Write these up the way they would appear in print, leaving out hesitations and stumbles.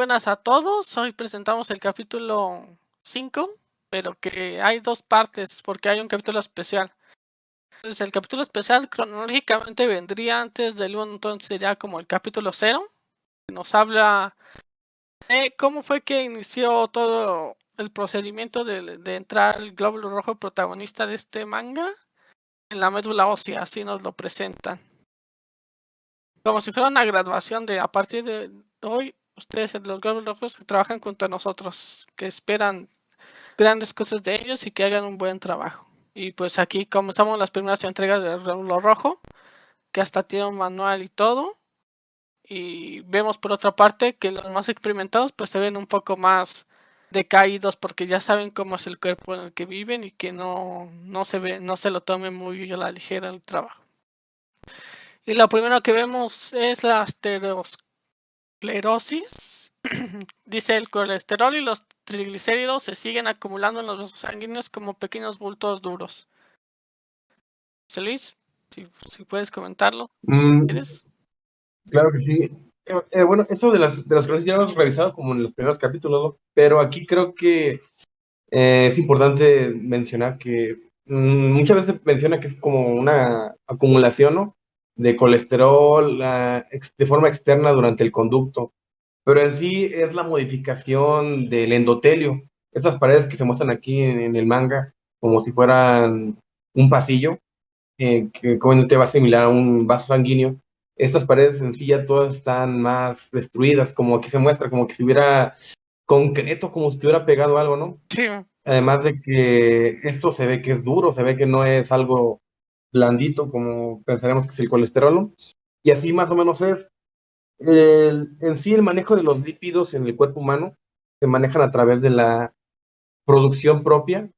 buenas a todos. Hoy presentamos el capítulo 5, pero que hay 2 partes, porque hay un capítulo especial. Entonces, el capítulo especial cronológicamente vendría antes del 1, entonces sería como el capítulo 0, que nos habla de cómo fue que inició todo el procedimiento de entrar el glóbulo rojo protagonista de este manga en la médula ósea, así nos lo presentan. Como si fuera una graduación de a partir de hoy, ustedes los glóbulos rojos que trabajan junto a nosotros, que esperan grandes cosas de ellos y que hagan un buen trabajo. Y pues aquí comenzamos las primeras entregas del glóbulo rojo, que hasta tiene un manual y todo. Y vemos por otra parte que los más experimentados pues se ven un poco más decaídos porque ya saben cómo es el cuerpo en el que viven y que no se lo tomen muy a la ligera el trabajo. Y lo primero que vemos es la aterosclerosis. Dice: el colesterol y los triglicéridos se siguen acumulando en los vasos sanguíneos como pequeños bultos duros. José Luis, si puedes comentarlo, ¿quieres? Claro que sí. Bueno, eso de las cosas ya lo hemos revisado como en los primeros capítulos, ¿no? Pero aquí creo que es importante mencionar que muchas veces menciona que es como una acumulación, ¿no? De colesterol de forma externa durante el conducto, pero en sí es la modificación del endotelio. Esas paredes que se muestran aquí en el manga, como si fueran un pasillo, que como te va a asimilar a un vaso sanguíneo. Estas paredes en sí ya todas están más destruidas, como que se muestra como que si hubiera concreto, como si estuviera pegado algo, ¿no? Sí, Además de que esto se ve que es duro, se ve que no es algo blandito como pensaremos que es el colesterol, ¿no? Y así más o menos es. En sí el manejo de los lípidos en el cuerpo humano se manejan a través de la producción propia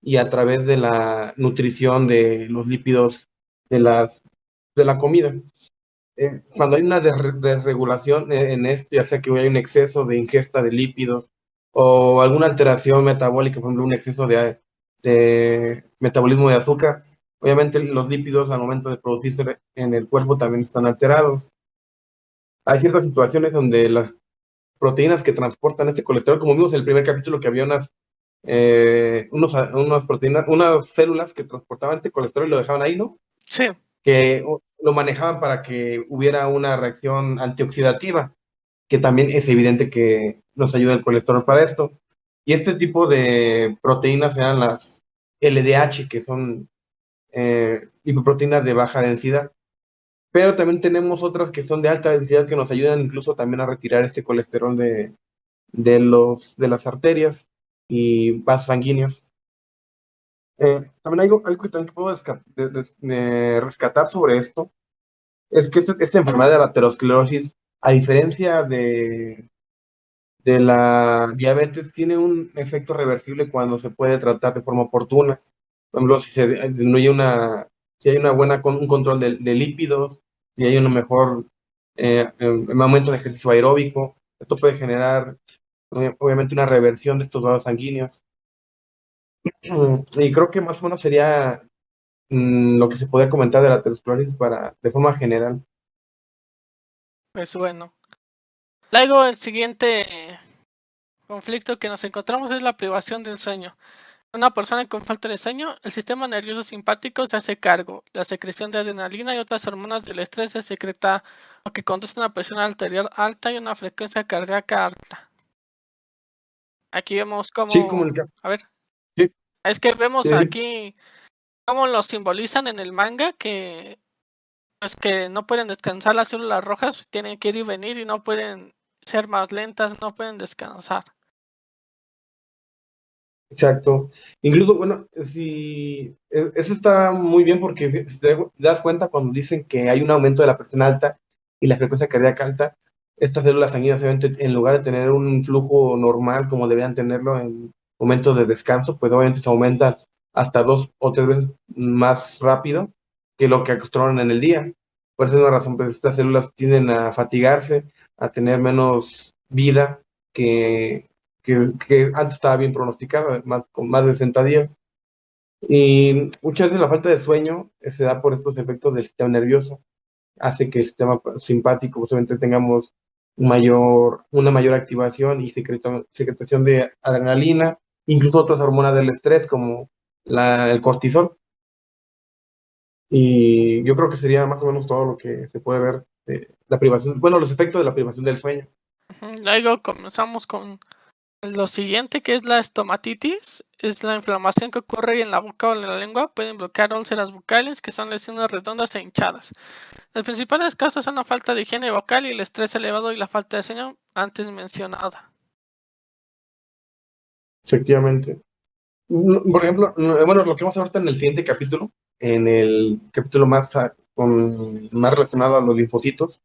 y a través de la nutrición de los lípidos de la comida. Cuando hay una desregulación en esto, ya sea que hay un exceso de ingesta de lípidos o alguna alteración metabólica, por ejemplo, un exceso de metabolismo de azúcar, obviamente los lípidos al momento de producirse en el cuerpo también están alterados. Hay ciertas situaciones donde las proteínas que transportan este colesterol, como vimos en el primer capítulo que había unas proteínas, unas células que transportaban este colesterol y lo dejaban ahí, ¿no? sí. Que lo manejaban para que hubiera una reacción antioxidativa, que también es evidente que nos ayuda el colesterol para esto. Y este tipo de proteínas eran las LDH, que son lipoproteínas de baja densidad. Pero también tenemos otras que son de alta densidad que nos ayudan incluso también a retirar este colesterol de las arterias y vasos sanguíneos. También algo que también puedo rescatar sobre esto es que esta enfermedad de la aterosclerosis, a diferencia de la diabetes, tiene un efecto reversible cuando se puede tratar de forma oportuna. Por ejemplo, si se disminuye si hay un control de lípidos, si hay un mejor aumento de ejercicio aeróbico, esto puede generar obviamente una reversión de estos vasos sanguíneos. Y creo que más o menos sería lo que se podría comentar de la aterosclerosis de forma general. Pues bueno. Luego el siguiente conflicto que nos encontramos es la privación del sueño. Una persona con falta de sueño, el sistema nervioso simpático se hace cargo. La secreción de adrenalina y otras hormonas del estrés se secreta, lo que conduce a una presión arterial alta y una frecuencia cardíaca alta. Aquí vemos Sí, como cómo, el caso. a ver, Sí, es que vemos sí, sí. aquí cómo lo simbolizan en el manga, que pues que no pueden descansar las células rojas, pues, tienen que ir y venir y no pueden ser más lentas, no pueden descansar. Exacto. Incluso, bueno, si eso está muy bien porque si te das cuenta cuando dicen que hay un aumento de la presión alta y la frecuencia cardíaca alta, estas células sanguíneas obviamente en lugar de tener un flujo normal como deberían tenerlo en momentos de descanso, pues obviamente se aumentan hasta 2 o 3 veces más rápido que lo que acostumbran en el día. Por esa es una razón, pues estas células tienden a fatigarse, a tener menos vida que que antes estaba bien pronosticada, con más de 60 días. Y muchas veces la falta de sueño se da por estos efectos del sistema nervioso. Hace que el sistema simpático, posiblemente tengamos una mayor activación y secretación de adrenalina, incluso otras hormonas del estrés como el cortisol. Y yo creo que sería más o menos todo lo que se puede ver de la privación, bueno, los efectos de la privación del sueño. Luego comenzamos con lo siguiente, que es la estomatitis. Es la inflamación que ocurre en la boca o en la lengua. Pueden bloquear úlceras bucales, que son lesiones redondas e hinchadas. Las principales causas son la falta de higiene vocal y el estrés elevado y la falta de sueño antes mencionada. Efectivamente. Por ejemplo, bueno, lo que vamos a ver ahorita en el siguiente capítulo, en el capítulo más relacionado a los linfocitos,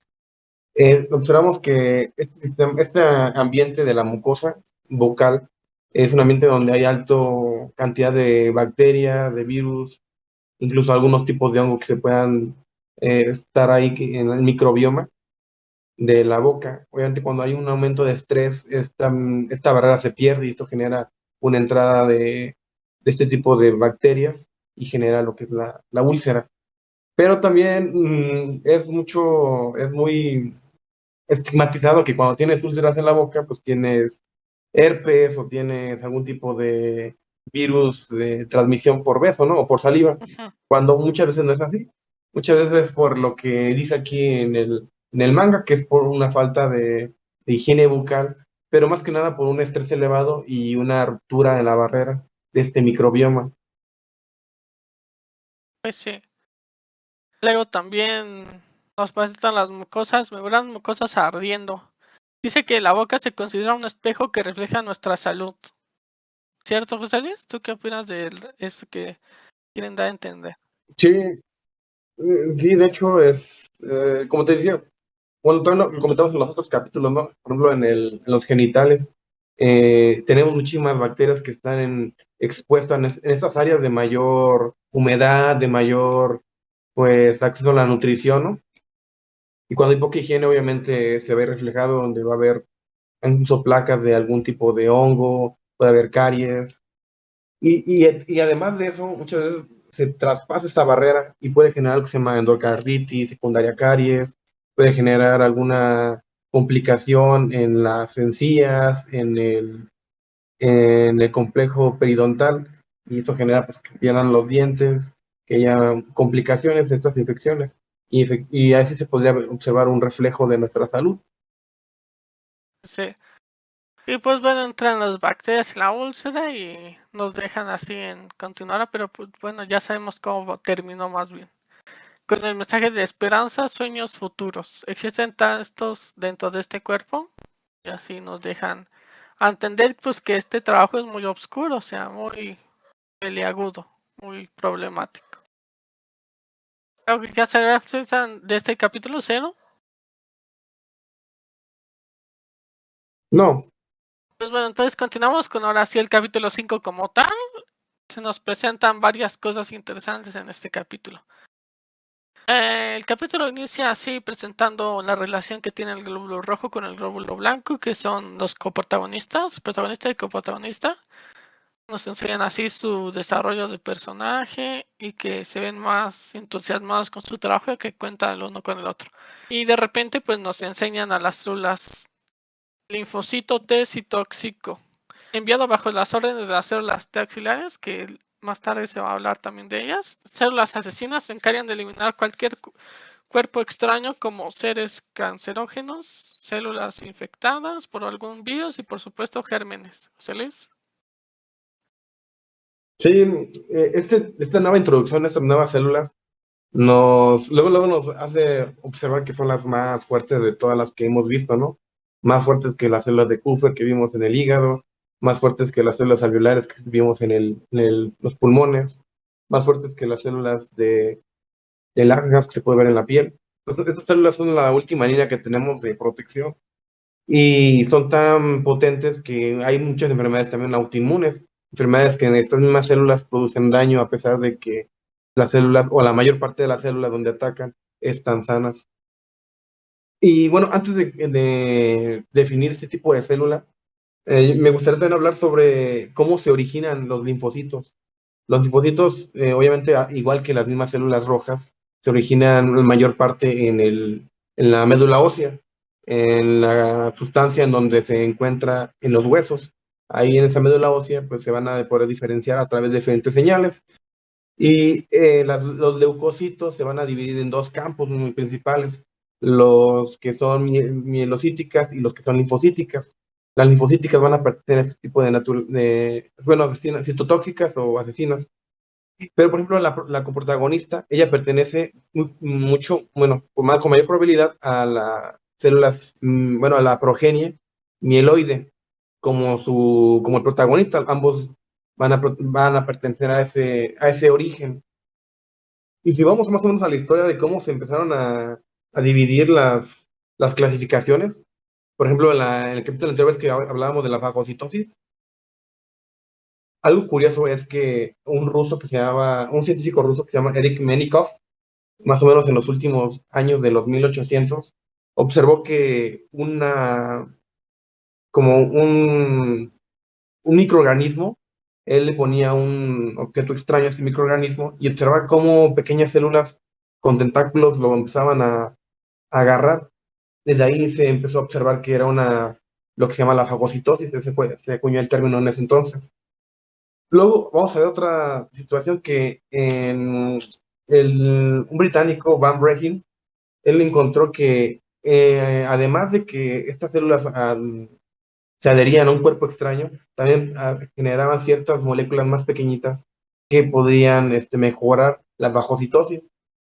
observamos que este ambiente de la mucosa vocal es un ambiente donde hay alto cantidad de bacterias, de virus, incluso algunos tipos de hongos que se puedan estar ahí en el microbioma de la boca. Obviamente cuando hay un aumento de estrés, esta barrera se pierde y esto genera una entrada de este tipo de bacterias y genera lo que es la úlcera. Pero también es muy estigmatizado que cuando tienes úlceras en la boca, pues tienes herpes o tienes algún tipo de virus de transmisión por beso, ¿no? O por saliva, Ujú. cuando muchas veces no es así. Muchas veces por lo que dice aquí en el manga, que es por una falta de higiene bucal, pero más que nada por un estrés elevado y una ruptura en la barrera de este microbioma. Pues sí. Luego también nos presentan las mucosas ardiendo. Dice que la boca se considera un espejo que refleja nuestra salud. ¿Cierto, José Luis? ¿Tú qué opinas de eso que quieren dar a entender? Sí, sí, de hecho como te decía, bueno, también lo comentamos en los otros capítulos, ¿no? Por ejemplo, en los genitales, tenemos muchísimas bacterias que están expuestas en estas áreas de mayor humedad, de mayor, pues, acceso a la nutrición, ¿no? Y cuando hay poca higiene, obviamente se ve reflejado donde va a haber incluso placas de algún tipo de hongo, puede haber caries. Y además de eso, muchas veces se traspasa esta barrera y puede generar algo que se llama endocarditis, secundaria caries, puede generar alguna complicación en las encías, en el complejo periodontal, y esto genera pues, que pierdan los dientes, que haya complicaciones de estas infecciones. Y así se podría observar un reflejo de nuestra salud. Sí. Y pues bueno, entran las bacterias en la úlcera y nos dejan así en continuar, pero pues bueno, ya sabemos cómo terminó más bien. Con el mensaje de esperanza, sueños futuros. ¿Existen estos dentro de este cuerpo? Y así nos dejan a entender pues que este trabajo es muy oscuro, o sea, muy peliagudo, muy problemático. Creo que ya se de este capítulo 0. No, Pues bueno, entonces continuamos con ahora sí el capítulo 5 como tal. Se nos presentan varias cosas interesantes en este capítulo. El capítulo inicia así presentando la relación que tiene el glóbulo rojo con el glóbulo blanco, que son los coprotagonistas, protagonista y coprotagonista. Nos enseñan así su desarrollo de personaje y que se ven más entusiasmados con su trabajo que cuentan el uno con el otro. Y de repente pues nos enseñan a las células linfocito T citotóxico, enviado bajo las órdenes de las células T axilares, que más tarde se va a hablar también de ellas. Células asesinas se encargan de eliminar cualquier cuerpo extraño como seres cancerógenos, células infectadas por algún virus y por supuesto gérmenes. ¿Se les? sí, esta nueva introducción, estas nuevas células, luego nos hace observar que son las más fuertes de todas las que hemos visto, ¿no? Más fuertes que las células de Kupffer que vimos en el hígado, más fuertes que las células alveolares que vimos en los pulmones, más fuertes que las células de Langerhans que se puede ver en la piel. Entonces, estas células son la última línea que tenemos de protección y son tan potentes que hay muchas enfermedades también autoinmunes, enfermedades que en estas mismas células producen daño a pesar de que las células o la mayor parte de las células donde atacan están sanas. Y bueno, antes de definir este tipo de célula, me gustaría también hablar sobre cómo se originan los linfocitos. Los linfocitos, obviamente, igual que las mismas células rojas, se originan en mayor parte en la médula ósea, en la sustancia en donde se encuentra en los huesos. Ahí en esa médula ósea, pues se van a poder diferenciar a través de diferentes señales. Y los leucocitos se van a dividir en dos campos muy principales, los que son mielocíticas y los que son linfocíticas. Las linfocíticas van a pertenecer a este tipo bueno, citotóxicas o asesinas. Pero, por ejemplo, la coprotagonista, ella pertenece mucho, bueno, con mayor probabilidad a las células, bueno, a la progenie mieloide, como el protagonista. Ambos van a pertenecer a ese origen. Y si vamos más o menos a la historia de cómo se empezaron a dividir las clasificaciones, por ejemplo, en el capítulo anterior que hablábamos de la fagocitosis, algo curioso es que un científico ruso que se llama Eric Menikov, más o menos en los últimos años de los 1800, observó que como un microorganismo, él le ponía un objeto extraño a ese microorganismo y observaba cómo pequeñas células con tentáculos lo empezaban a agarrar. Desde ahí se empezó a observar que era lo que se llama la fagocitosis, se acuñó el término en ese entonces. Luego vamos a ver otra situación que un británico, Van Brehin, él encontró que además de que estas células se adherían a un cuerpo extraño, también generaban ciertas moléculas más pequeñitas que podían mejorar la fagocitosis.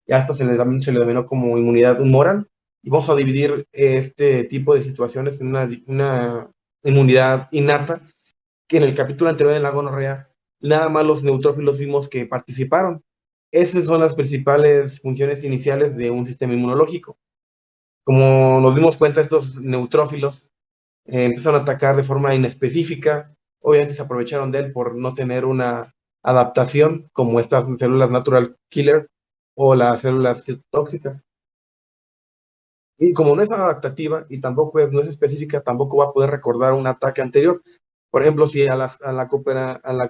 Y a esto también se le denominó como inmunidad humoral. Y vamos a dividir este tipo de situaciones en una inmunidad innata, que en el capítulo anterior de la gonorrea, nada más los neutrófilos vimos que participaron. Esas son las principales funciones iniciales de un sistema inmunológico. Como nos dimos cuenta, estos neutrófilos empezaron a atacar de forma inespecífica. Obviamente se aprovecharon de él por no tener una adaptación como estas células natural killer o las células tóxicas. Y como no es adaptativa y tampoco no es específica, tampoco va a poder recordar un ataque anterior. Por ejemplo, si a la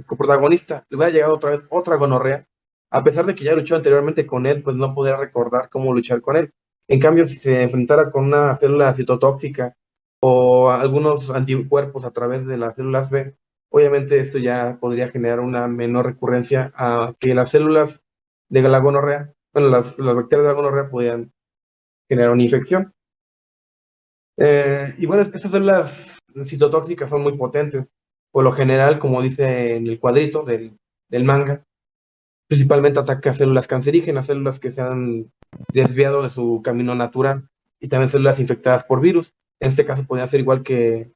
coprotagonista le hubiera llegado otra vez otra gonorrea, a pesar de que ya luchó anteriormente con él, pues no podría recordar cómo luchar con él. En cambio, si se enfrentara con una célula citotóxica o algunos anticuerpos a través de las células B, obviamente esto ya podría generar una menor recurrencia a que las células de la gonorrea, bueno, las bacterias de la gonorrea podían generar una infección. Y bueno, estas células citotóxicas son muy potentes. Por lo general, como dice en el cuadrito del manga, principalmente ataca células cancerígenas, células que se han desviado de su camino natural, y también células infectadas por virus. En este caso podría ser igual que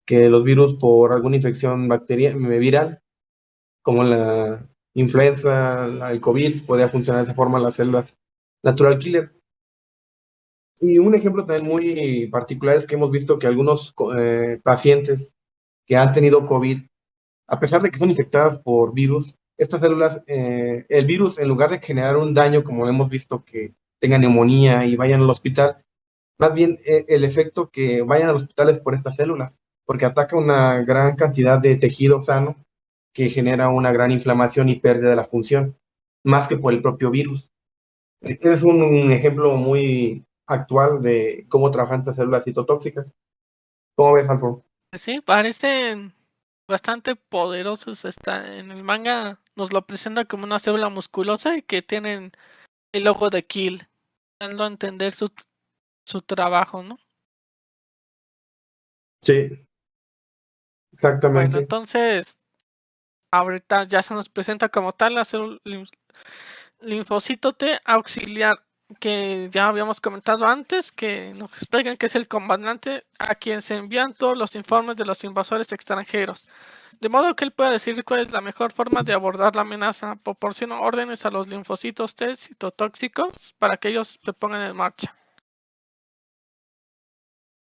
los virus por alguna infección viral, como la influenza, el COVID, podría funcionar de esa forma las células natural killer. Y un ejemplo también muy particular es que hemos visto que algunos pacientes que han tenido COVID, a pesar de que son infectadas por virus, estas células, el virus, en lugar de generar un daño, como hemos visto, que tengan neumonía y vayan al hospital, más bien el efecto que vayan al hospital es por estas células, porque ataca una gran cantidad de tejido sano que genera una gran inflamación y pérdida de la función, más que por el propio virus. Es un ejemplo muy actual de cómo trabajan estas células citotóxicas. ¿Cómo ves, Alfonso? Sí, parecen bastante poderosos. En el manga nos lo presenta como una célula musculosa y que tienen el logo de Kill, dando a entender su trabajo, ¿no? Sí, Bueno, exactamente. entonces, ahorita ya se nos presenta como tal la célula linfocito T auxiliar, que ya habíamos comentado antes, que nos explican que es el comandante a quien se envían todos los informes de los invasores extranjeros, de modo que él pueda decir cuál es la mejor forma de abordar la amenaza. Proporciona órdenes a los linfocitos T citotóxicos para que ellos se pongan en marcha.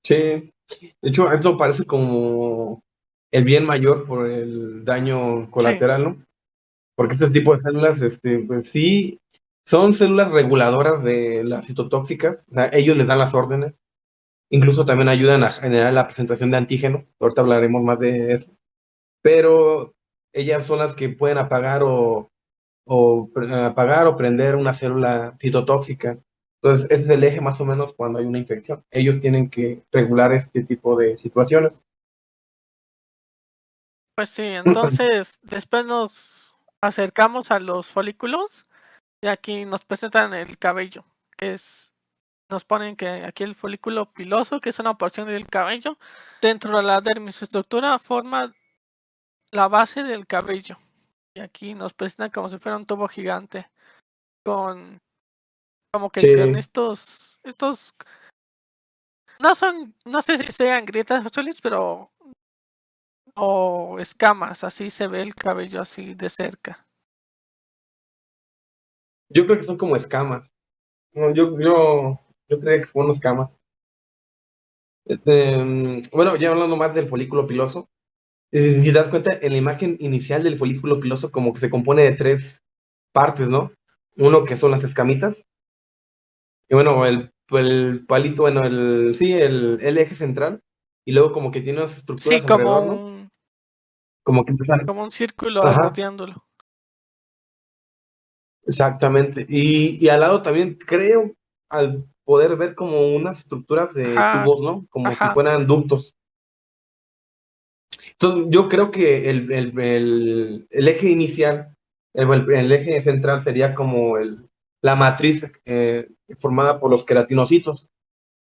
Sí, de hecho, esto parece como el bien mayor por el daño Sí, colateral, ¿no? Porque este tipo de células, pues sí, son células reguladoras de las citotóxicas, o sea, ellos les dan las órdenes, incluso también ayudan a generar la presentación de antígeno, ahorita hablaremos más de eso, pero ellas son las que pueden apagar o prender una célula citotóxica. Entonces, ese es el eje más o menos cuando hay una infección. Ellos tienen que regular este tipo de situaciones. Pues sí, entonces después nos acercamos a los folículos y aquí nos presentan el cabello, que es, nos ponen que aquí el folículo piloso, que es una porción del cabello, dentro de la dermis, su estructura forma la base del cabello. Y aquí nos presentan como si fuera un tubo gigante, con como que con Sí, estos, no sé si sean grietas azules, pero o escamas, así se ve el cabello así de cerca. yo creo que son como escamas. No, yo creo que son escamas. Bueno, ya hablando más del folículo piloso, si te das cuenta, en la imagen inicial del folículo piloso como que se compone de tres partes, ¿no? Uno que son las escamitas, y bueno, el palito, bueno, sí, el eje central, y luego como que tiene unas Sí, estructuras alrededor, ¿no? Como que empiezan, como un círculo ajá, rodeándolo. exactamente. Y al lado también creo, al poder ver como unas estructuras de Ajá, tubos, ¿no? Como si ajá. fueran ductos. Entonces, yo creo que el eje inicial, el eje central sería como la matriz formada por los queratinocitos.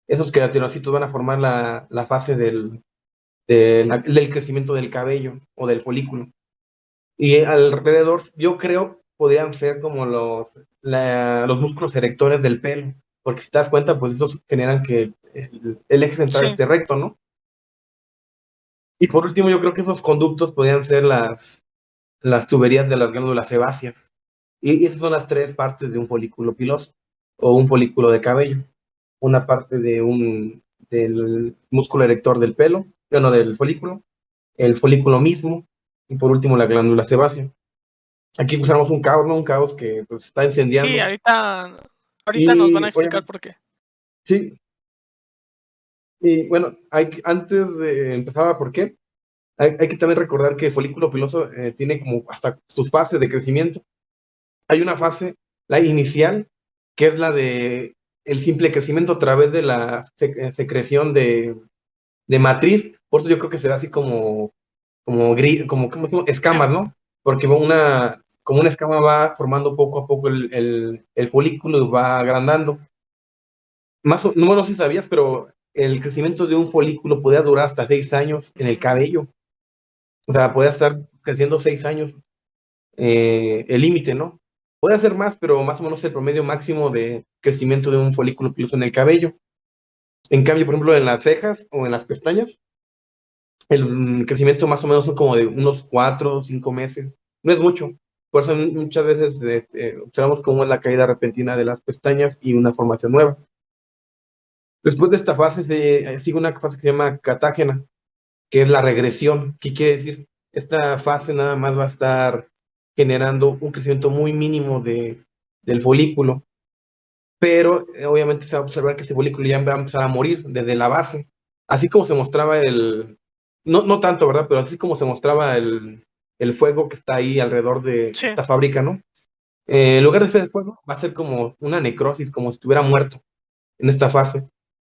Esos queratinocitos van a formar la fase del crecimiento del cabello o del folículo. Y alrededor, yo creo, podrían ser como los músculos erectores del pelo, porque si te das cuenta, pues esos generan que el eje central Sí, esté recto, ¿no? Y por último, yo creo que esos conductos podrían ser las tuberías de las glándulas sebáceas. Y esas son las tres partes de un folículo piloso o un folículo de cabello. Una parte del músculo erector del pelo, bueno, del folículo, el folículo mismo, y por último la glándula sebácea. Aquí usamos un caos, ¿no? Un caos que pues, está sí, incendiando. ahorita nos van a Y explicar obviamente, por qué. sí, y bueno, antes de empezar a por qué, hay que también recordar que el folículo piloso tiene como hasta sus fases de crecimiento. Hay una fase, la inicial, que es la de el simple crecimiento a través de la secreción de matriz. Por eso yo creo que será así como Sí, escamas, ¿no? Porque como una escama va formando poco a poco el folículo y va agrandando. No sé si sabías, pero el crecimiento de un folículo podía durar hasta 6 años en el cabello. O sea, podía estar creciendo 6 años el límite, ¿no? Puede ser más, pero más o menos el promedio máximo de crecimiento de un folículo piloso en el cabello. En cambio, por ejemplo, en las cejas o en las pestañas, el crecimiento más o menos son como de unos 4 o 5 meses. No es mucho. Por eso muchas veces observamos cómo es la caída repentina de las pestañas y una formación nueva. Después de esta fase sigue una fase que se llama catágena, que es la regresión. ¿Qué quiere decir? Esta fase nada más va a estar generando un crecimiento muy mínimo del folículo, pero obviamente se va a observar que este folículo ya va a empezar a morir desde la base, así como se mostraba no tanto, ¿verdad? Pero así como se mostraba el fuego que está ahí alrededor de sí. esta fábrica, ¿no? En lugar de ser el fuego, va a ser como una necrosis, como si estuviera muerto en esta fase.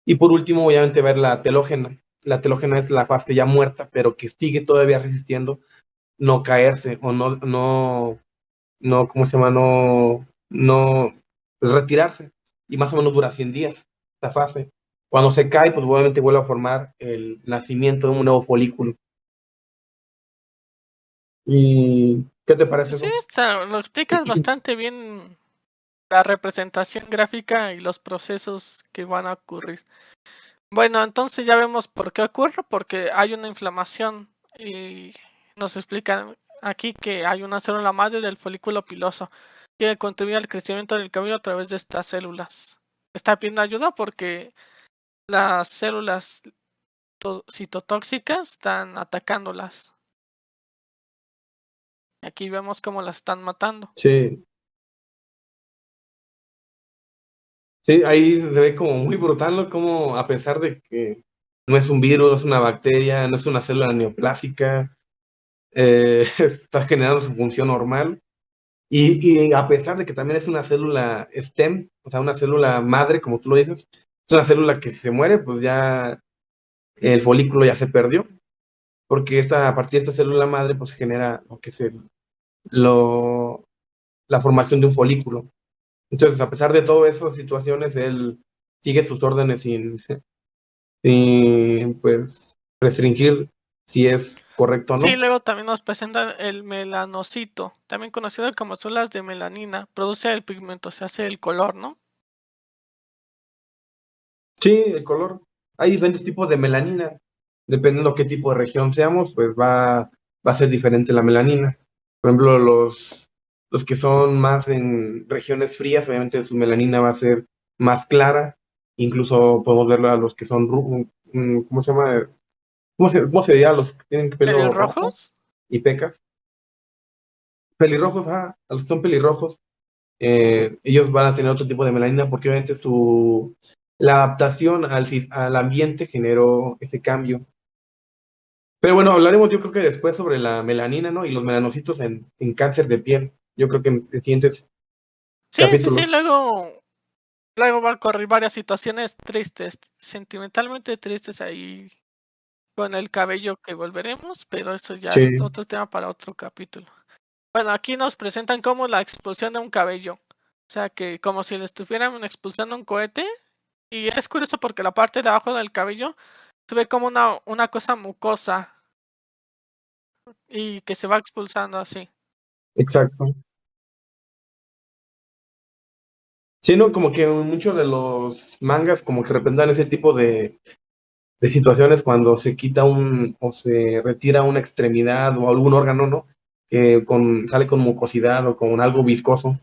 Y por último, obviamente, ver la telógena. La telógena es la fase ya muerta, pero que sigue todavía resistiendo no caerse o no, ¿cómo se llama? No, pues retirarse. Y más o menos dura 100 días esta fase. Cuando se cae, pues obviamente vuelve a formar el nacimiento de un nuevo folículo. ¿Y qué te parece Pues sí, eso? lo explicas bastante bien la representación gráfica y los procesos que van a ocurrir. Bueno, entonces ya vemos por qué ocurre, porque hay una inflamación y nos explican aquí que hay una célula madre del folículo piloso que contribuye al crecimiento del cabello a través de estas células. Está pidiendo ayuda porque las células citotóxicas están atacándolas. Aquí vemos cómo las están matando. Sí, sí, ahí se ve como muy brutal, ¿no? Como a pesar de que no es un virus, no es una bacteria, no es una célula neoplásica, está generando su función normal. Y a pesar de que también es una célula STEM, o sea, una célula madre, como tú lo dices, es una célula que si se muere, pues ya el folículo ya se perdió, porque a partir de esta célula madre, pues se genera lo que es lo, la formación de un folículo. Entonces, a pesar de todas esas situaciones, él sigue sus órdenes sin pues, restringir si es correcto o Sí, no. luego también nos presenta el melanocito, también conocido como células de melanina. Produce el pigmento, se hace el color, ¿no? Sí, el color. Hay diferentes tipos de melanina. Dependiendo qué tipo de región seamos, pues va a ser diferente la melanina. Por ejemplo, los que son más en regiones frías, obviamente su melanina va a ser más clara. Incluso podemos verlo a los que son, ¿cómo se llama? ¿Cómo se diría a los que tienen pelo rojo Pelirrojos. y pecas? Pelirrojos, a los que son pelirrojos, ellos van a tener otro tipo de melanina porque obviamente la adaptación al ambiente generó ese cambio. Pero bueno, hablaremos yo creo que después sobre la melanina, ¿no? Y los melanocitos en cáncer de piel. Yo creo que en siguientes Sí, sí, sí, capítulos. luego va a ocurrir varias situaciones tristes, sentimentalmente tristes ahí con el cabello que volveremos, pero eso ya es Sí, otro tema para otro capítulo. Bueno, aquí nos presentan como la expulsión de un cabello. O sea que como si le estuvieran expulsando un cohete. Y es curioso porque la parte de abajo del cabello se ve como una cosa mucosa y que se va expulsando así. exacto. Sí, no, como que muchos de los mangas como que representan ese tipo de situaciones cuando se quita o se retira una extremidad o algún órgano, ¿no? Que sale con mucosidad o con algo viscoso.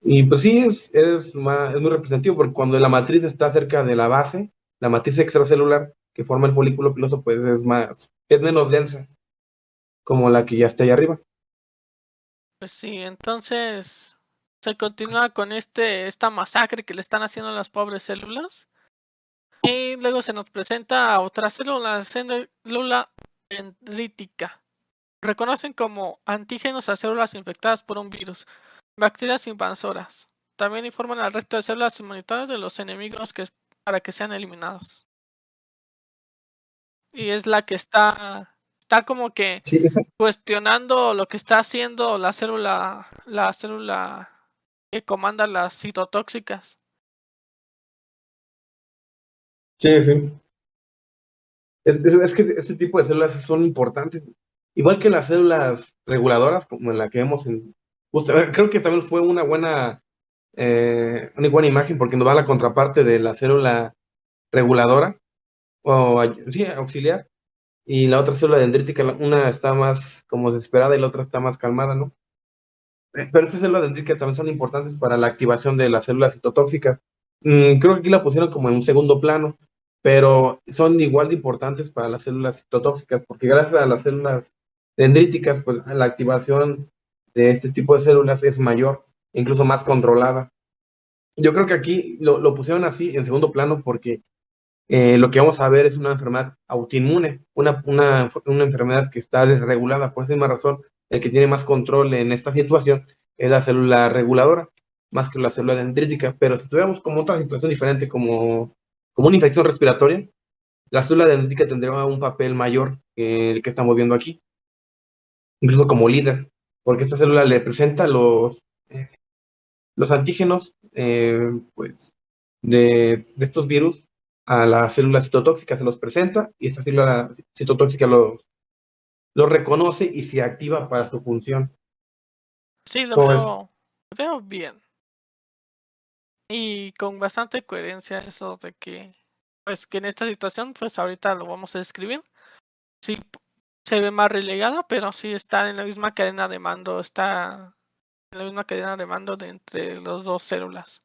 Y pues sí, es muy representativo porque cuando la matriz está cerca de la base, la matriz extracelular que forma el folículo piloso, pues es menos densa, como la que ya está ahí arriba. Pues sí, entonces se continúa con esta masacre que le están haciendo a las pobres células. Y luego se nos presenta otra célula dendrítica. Reconocen como antígenos a células infectadas por un virus, bacterias invasoras. También informan al resto de células inmunitarias de los enemigos para que sean eliminados. Y es la que está como que Sí, cuestionando lo que está haciendo la célula que comanda las citotóxicas. sí, sí. Es que este tipo de células son importantes. Igual que las células reguladoras, como en la que vemos creo que también fue una buena imagen porque nos da la contraparte de la célula reguladora, sí, auxiliar, y la otra célula dendrítica, una está más como desesperada y la otra está más calmada, ¿no? Pero estas células dendríticas también son importantes para la activación de las células citotóxicas. Creo que aquí la pusieron como en un segundo plano, pero son igual de importantes para las células citotóxicas, porque gracias a las células dendríticas, pues la activación de este tipo de células es mayor, incluso más controlada. Yo creo que aquí lo pusieron así en segundo plano porque lo que vamos a ver es una enfermedad autoinmune, una enfermedad que está desregulada. Por esa misma razón, el que tiene más control en esta situación es la célula reguladora, más que la célula dendrítica. Pero si tuviéramos como otra situación diferente, como una infección respiratoria, la célula dendrítica tendría un papel mayor que el que estamos viendo aquí, incluso como líder, porque esta célula le presenta los antígenos, pues, de estos virus a la célula citotóxica, se los presenta y esta célula citotóxica los reconoce y se activa para su función. Sí, lo ¿Cómo ves? veo bien. Y con bastante coherencia eso de que, pues que en esta situación, pues ahorita lo vamos a describir. Sí, se ve más relegada, pero sí está en la misma cadena de mando, está en la misma cadena de mando de entre las dos células.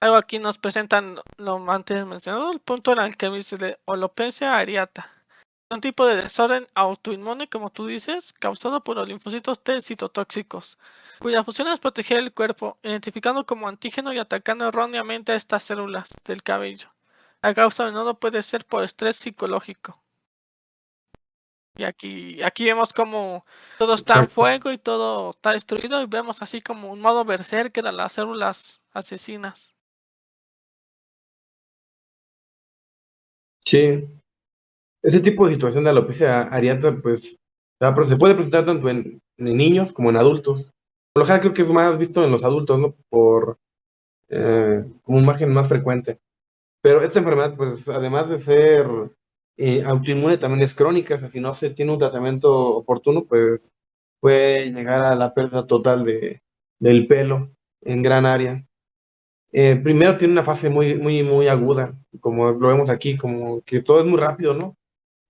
Luego aquí nos presentan lo antes mencionado, el punto en el que dice de alopecia areata. Un tipo de desorden autoinmune, como tú dices, causado por los linfocitos T citotóxicos, cuya función es proteger el cuerpo, identificando como antígeno y atacando erróneamente a estas células del cabello. La causa a menudo puede ser por estrés psicológico. Y aquí vemos como todo está en Exacto. fuego y todo está destruido y vemos así como un modo berserker a las células asesinas. Sí, ese tipo de situación de alopecia areata, pues, se puede presentar tanto en niños como en adultos. Por lo general creo que es más visto en los adultos, ¿no? Como un margen más frecuente. Pero esta enfermedad, pues, además de ser autoinmune, también es crónica. O sea, si no se tiene un tratamiento oportuno, pues puede llegar a la pérdida total del pelo en gran área. Primero tiene una fase muy, muy, muy aguda, como lo vemos aquí, como que todo es muy rápido, ¿no?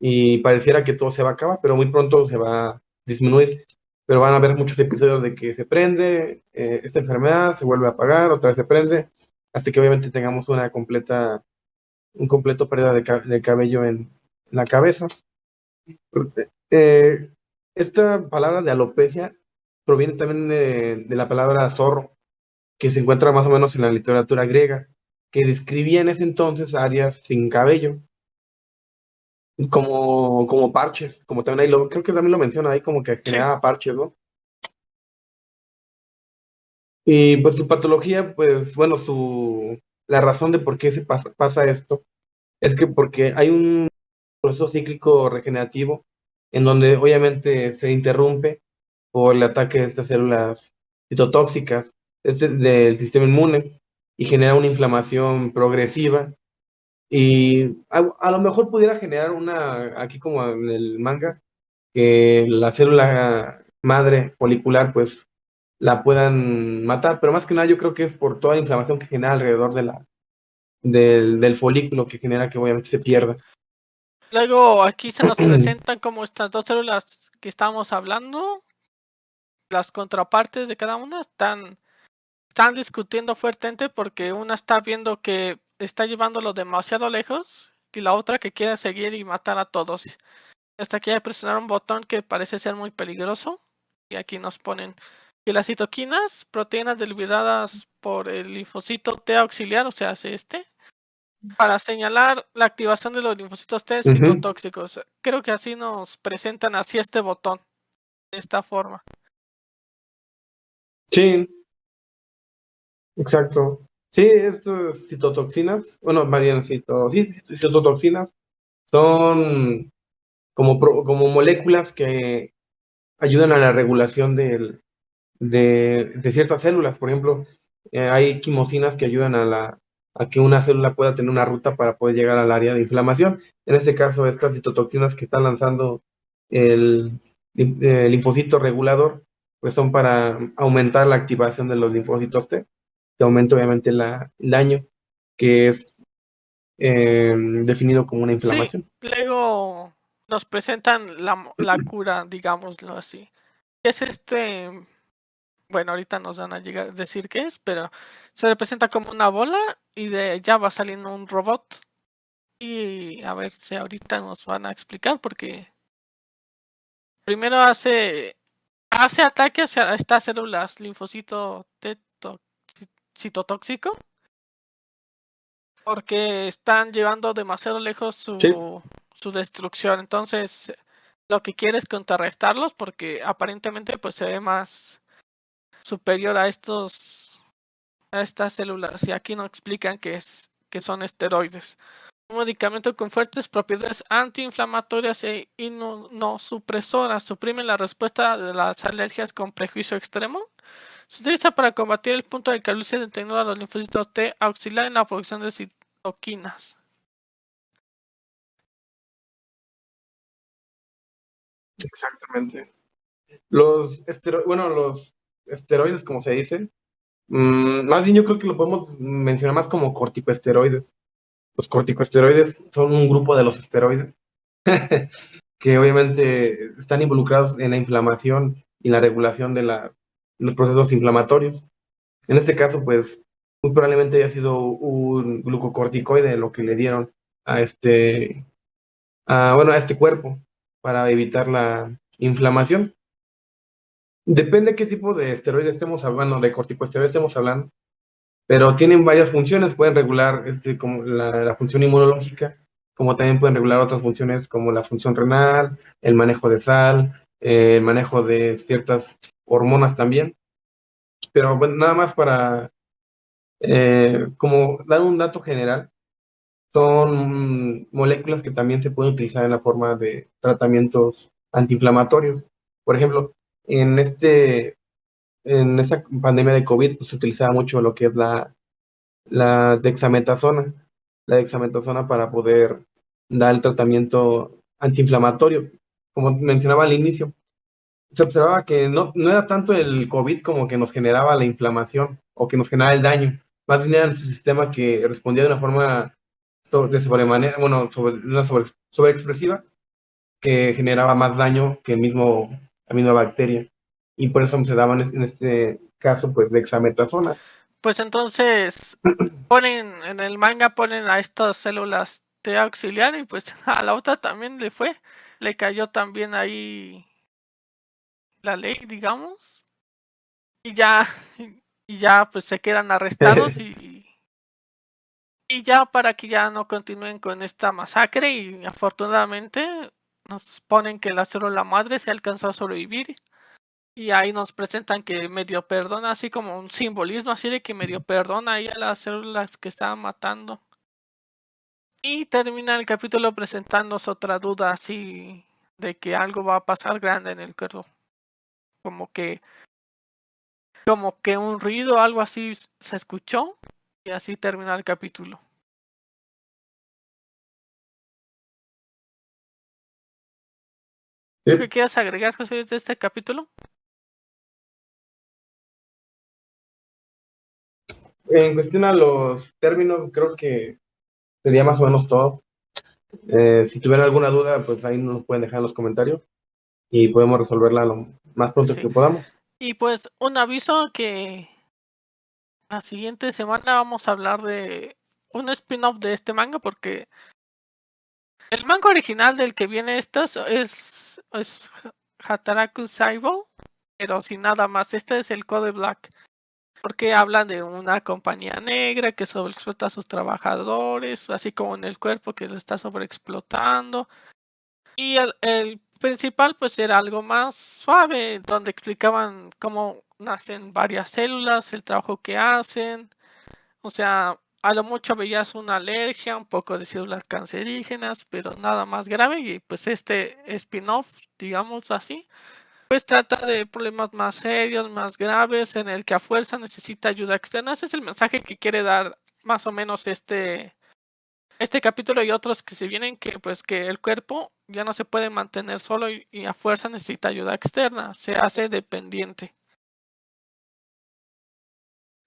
Y pareciera que todo se va a acabar, pero muy pronto se va a disminuir. Pero van a haber muchos episodios de que se prende esta enfermedad, se vuelve a apagar, otra vez se prende, hasta que obviamente tengamos un completo pérdida de cabello en la cabeza. Eh, Esta palabra de alopecia proviene también de la palabra zorro, que se encuentra más o menos en la literatura griega, que describía en ese entonces áreas sin cabello, como parches, como también ahí creo que también lo menciona ahí como que Sí, generaba parches, ¿no? Y pues su patología, pues bueno, la razón de por qué pasa esto es que porque hay un proceso cíclico regenerativo en donde obviamente se interrumpe por el ataque de estas células citotóxicas del sistema inmune y genera una inflamación progresiva y a lo mejor pudiera generar aquí como en el manga, que la célula madre folicular pues la puedan matar, pero más que nada yo creo que es por toda la inflamación que genera alrededor del folículo que genera que obviamente se sí. pierda. Luego aquí se nos presentan como estas dos células que estábamos hablando, las contrapartes de cada una están discutiendo fuertemente porque una está viendo que está llevándolo demasiado lejos y la otra que quiere seguir y matar a todos. Hasta aquí hay que presionar un botón que parece ser muy peligroso. Y aquí nos ponen que las citoquinas, proteínas deliberadas por el linfocito T auxiliar, o sea, hace para señalar la activación de los linfocitos T Ujú. citotóxicos. Creo que así nos presentan así este botón, de esta forma. Sí, exacto. Sí, estas citotoxinas, bueno, más bien sí, citotoxinas son como moléculas que ayudan a la regulación de ciertas células. Por ejemplo, hay quimosinas que ayudan a que una célula pueda tener una ruta para poder llegar al área de inflamación. En este caso, estas citotoxinas que están lanzando el linfocito regulador, pues son para aumentar la activación de los linfocitos T, que aumenta obviamente el daño, que es definido como una Sí, inflamación. luego nos presentan la cura, digámoslo así. Es bueno, ahorita nos van a llegar a decir qué es, pero se representa como una bola y de ella va saliendo un robot. Y a ver si ahorita nos van a explicar, porque primero hace ataque hacia estas células linfocito citotóxico, porque están llevando demasiado lejos Sí, su destrucción. Entonces, lo que quiere es contrarrestarlos, porque aparentemente pues se ve más superior a estas células. Y aquí nos explican que son esteroides. Un medicamento con fuertes propiedades antiinflamatorias e inmunosupresoras suprime la respuesta de las alergias con prejuicio extremo. Se utiliza para combatir el punto de calcio deteniendo a los linfocitos T auxiliar en la producción de citoquinas. exactamente. Los esteroides, como se dice, más bien yo creo que lo podemos mencionar más como corticosteroides. Los corticosteroides son un grupo de los esteroides que obviamente están involucrados en la inflamación y la regulación los procesos inflamatorios. En este caso, pues, muy probablemente haya sido un glucocorticoide lo que le dieron a este cuerpo para evitar la inflamación. Depende qué tipo de esteroides estemos hablando, de corticosteroides estemos hablando, pero tienen varias funciones, pueden regular como la función inmunológica, como también pueden regular otras funciones como la función renal, el manejo de sal, el manejo de ciertas hormonas también. Pero bueno, nada más para Como dar un dato general, son moléculas que también se pueden utilizar en la forma de tratamientos antiinflamatorios. Por ejemplo, en esta pandemia de COVID, pues, se utilizaba mucho lo que es la dexametasona. La dexametasona para poder dar el tratamiento antiinflamatorio. Como mencionaba al inicio, se observaba que no era tanto el COVID como que nos generaba la inflamación o que nos generaba el daño. Más bien era nuestro sistema que respondía de una forma de sobremanera, bueno, sobreexpresiva, que generaba más daño que la misma bacteria. Y por eso se daban en este caso, pues, dexametasona. Pues entonces ponen en el manga, ponen a estas células T auxiliar y pues a la otra también le cayó también ahí la ley, digamos, y ya, y ya pues se quedan arrestados y ya para que ya no continúen con esta masacre y afortunadamente nos ponen que la célula madre se alcanzó a sobrevivir y ahí nos presentan que medio perdona, así como un simbolismo así de que medio perdona ahí a las células que estaban matando. Y termina el capítulo presentándonos otra duda así de que algo va a pasar grande en el cuerpo. Como que, como que un ruido, algo así se escuchó y así termina el capítulo. ¿Tú qué quieres agregar, José, de este capítulo? En cuestión a los términos, creo que sería más o menos todo. Si tuvieran alguna duda, pues ahí nos pueden dejar en los comentarios y podemos resolverla lo más pronto Sí. que podamos. Y pues un aviso que la siguiente semana vamos a hablar de un spin-off de este manga porque el manga original del que viene estas es Hataraku Saibo, pero sin nada más. Este es el Code Black, porque hablan de una compañía negra que sobreexplota a sus trabajadores, así como en el cuerpo que lo está sobreexplotando. Y el principal pues era algo más suave, donde explicaban cómo nacen varias células, el trabajo que hacen. O sea, a lo mucho veías una alergia, un poco de células cancerígenas, pero nada más grave. Y pues este spin-off, digamos así, pues trata de problemas más serios, más graves, en el que a fuerza necesita ayuda externa. Ese es el mensaje que quiere dar más o menos este capítulo y otros que se vienen, que pues que el cuerpo ya no se puede mantener solo y a fuerza necesita ayuda externa, se hace dependiente.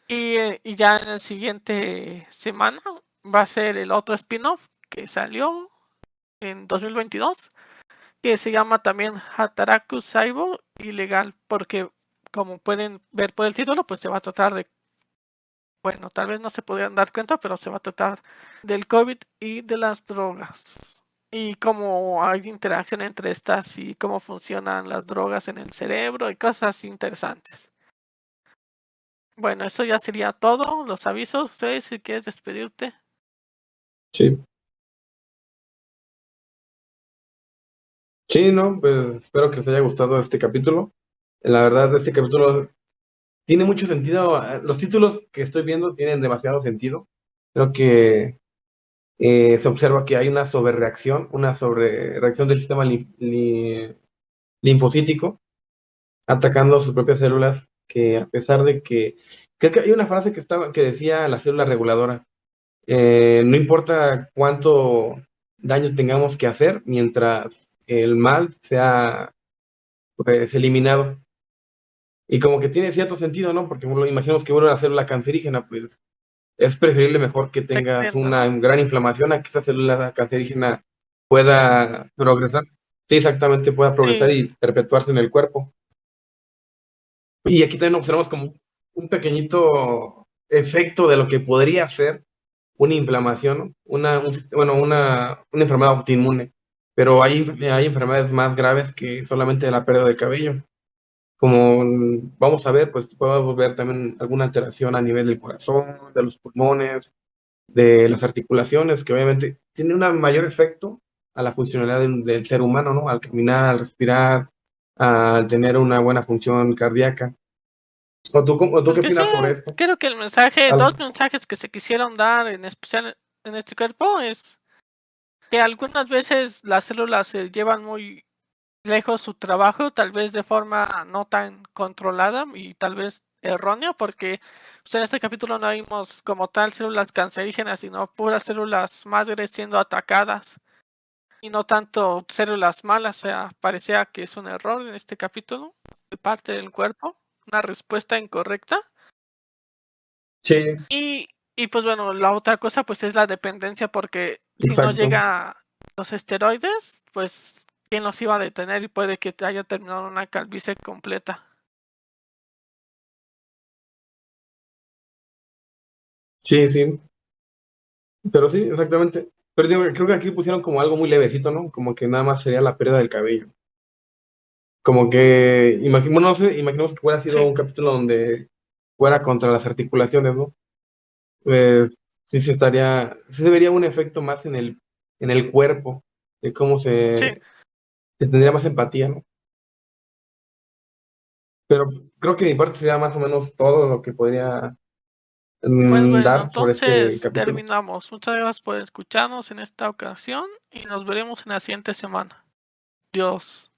Y ya en el siguiente semana va a ser el otro spin-off que salió en 2022, que se llama también Hataraku Saibo Ilegal, porque como pueden ver por el título, pues se va a tratar de, bueno, tal vez no se podrían dar cuenta, pero se va a tratar del COVID y de las drogas. Y cómo hay interacción entre estas y cómo funcionan las drogas en el cerebro y cosas interesantes. Bueno, eso ya sería todo, los avisos. Ustedes, si quieres despedirte. Sí. Sí, no, pues espero que les haya gustado este capítulo. La verdad, este capítulo tiene mucho sentido. Los títulos que estoy viendo tienen demasiado sentido. Creo que se observa que hay una sobrereacción del sistema linfocítico atacando sus propias células, que a pesar de que, creo que hay una frase que decía la célula reguladora, no importa cuánto daño tengamos que hacer, mientras el mal sea, pues, eliminado. Y como que tiene cierto sentido, ¿no? Porque bueno, imaginemos que una célula cancerígena, pues es preferible mejor que Se tengas extienda, una ¿no? gran inflamación a que esa célula cancerígena pueda progresar. Sí, exactamente, pueda progresar Sí, y perpetuarse en el cuerpo. Y aquí también observamos como un pequeñito efecto de lo que podría ser una inflamación, ¿no? Una enfermedad autoinmune. Pero hay enfermedades más graves que solamente la pérdida de cabello. Como vamos a ver, pues podemos ver también alguna alteración a nivel del corazón, de los pulmones, de las articulaciones, que obviamente tiene un mayor efecto a la funcionalidad del ser humano, ¿no? Al caminar, al respirar, al tener una buena función cardíaca. ¿O tú Pues qué que sí, opinas sobre esto? creo que el mensaje, Al- dos mensajes que se quisieron dar, en especial en este cuerpo, es que algunas veces las células se llevan muy lejos su trabajo, tal vez de forma no tan controlada y tal vez errónea, porque pues, en este capítulo no vimos como tal células cancerígenas, sino puras células madres siendo atacadas y no tanto células malas. O sea, parecía que es un error en este capítulo de parte del cuerpo, una respuesta incorrecta. Sí, Y pues bueno, la otra cosa pues es la dependencia, porque si no exacto. llega los esteroides, pues quién los iba a detener y puede que te haya terminado una calvicie completa. Sí, sí. Pero sí, exactamente. Pero digo, creo que aquí pusieron como algo muy levecito, ¿no? Como que nada más sería la pérdida del cabello. Como que, no sé, imaginemos que hubiera sido Sí, un capítulo donde fuera contra las articulaciones, ¿no? Pues sí se vería un efecto más en el cuerpo, de cómo sí. se tendría más empatía, ¿no? Pero creo que de mi parte sería más o menos todo lo que podría Pues bueno, dar sobre este entonces capítulo. terminamos. Muchas gracias por escucharnos en esta ocasión y nos veremos en la siguiente semana. Dios.